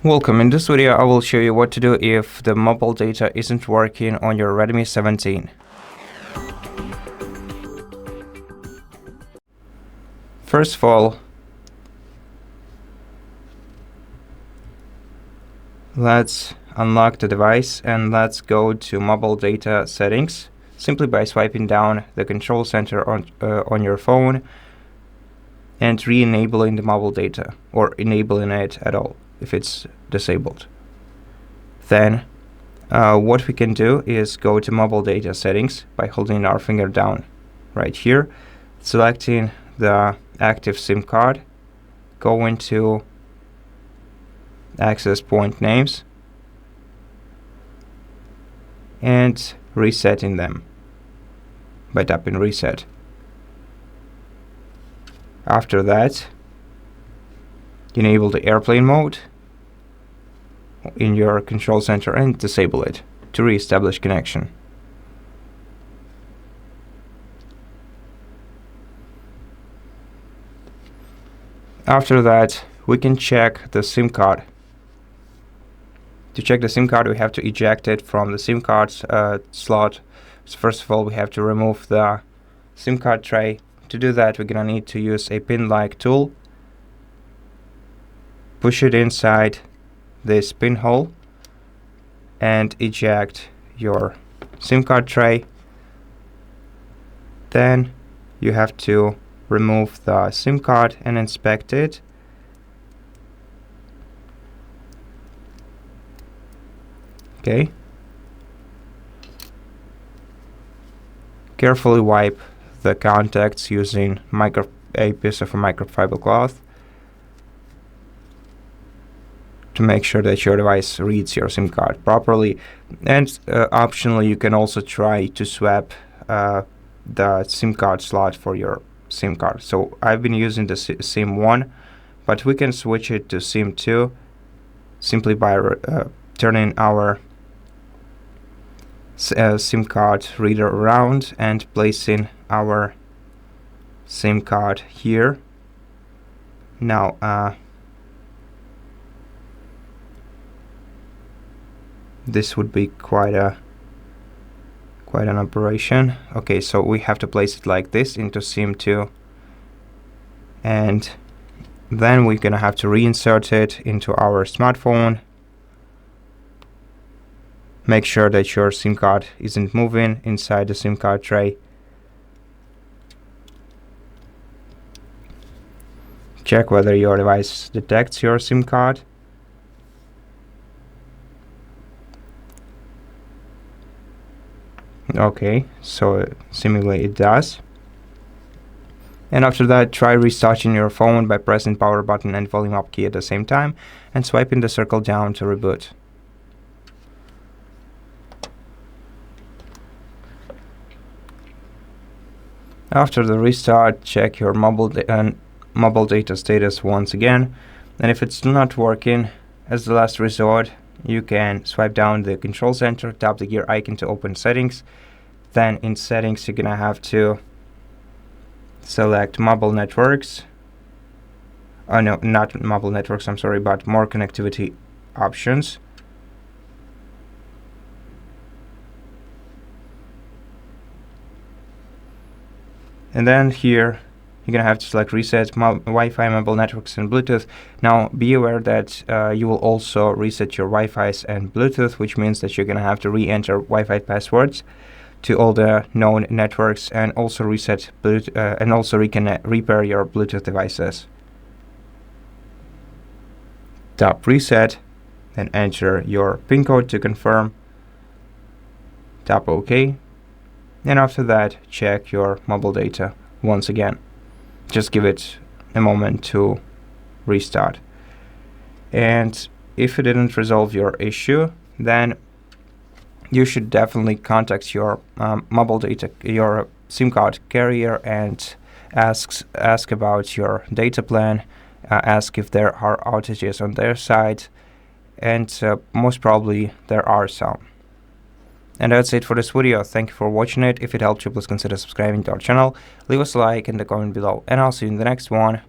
Welcome. In this video I will show you what to do if the mobile data isn't working on your Redmi 17. First of all, let's unlock the device and let's go to mobile data settings simply by swiping down the control center on your phone and re-enabling the mobile data, or enabling it at all if it's disabled. Then what we can do is go to mobile data settings by holding our finger down right here, selecting the active SIM card, go into access point names and resetting them by tapping reset. After that, enable the airplane mode in your control center and disable it to re-establish connection. After that, we can check the SIM card. To check the SIM card, we have to eject it from the SIM card slot. So first of all, we have to remove the SIM card tray. To do that, we're gonna need to use a pin-like tool. Push it inside this pinhole and eject your SIM card tray. Then you have to remove the SIM card and inspect it. Okay. Carefully wipe the contacts using a piece of a microfiber cloth to make sure that your device reads your SIM card properly. And optionally, you can also try to swap the SIM card slot for your SIM card. So I've been using the SIM 1, but we can switch it to SIM 2 simply by turning our SIM card reader around and placing our SIM card here. Now this would be quite an operation. Okay, so we have to place it like this into SIM 2, and then we're gonna have to reinsert it into our smartphone. Make sure that your SIM card isn't moving inside the SIM card tray. Check whether your device detects your SIM card. Okay, so seemingly it does. And after that, try restarting your phone by pressing power button and volume up key at the same time and swiping the circle down to reboot. After the restart, check your mobile data status once again, and if it's not working, as the last resort, you can swipe down the control center, tap the gear icon to open settings. Then in settings, you're gonna have to select mobile networks. Oh no, not mobile networks, I'm sorry, but more connectivity options. And then here, you're gonna have to select reset Wi-Fi, mobile networks, and Bluetooth. Now, be aware that you will also reset your Wi-Fi's and Bluetooth, which means that you're gonna have to re-enter Wi-Fi passwords to all the known networks, and also reset Bluetooth, and also repair your Bluetooth devices. Tap reset, then enter your PIN code to confirm. Tap OK. And after that, check your mobile data once again. Just give it a moment to restart. And if it didn't resolve your issue, then you should definitely contact your mobile data, your SIM card carrier, and ask about your data plan, ask if there are outages on their side, and most probably there are some. And that's it for this video. Thank you for watching it. If it helped you, please consider subscribing to our channel, leave us a like in the comment below, and I'll see you in the next one.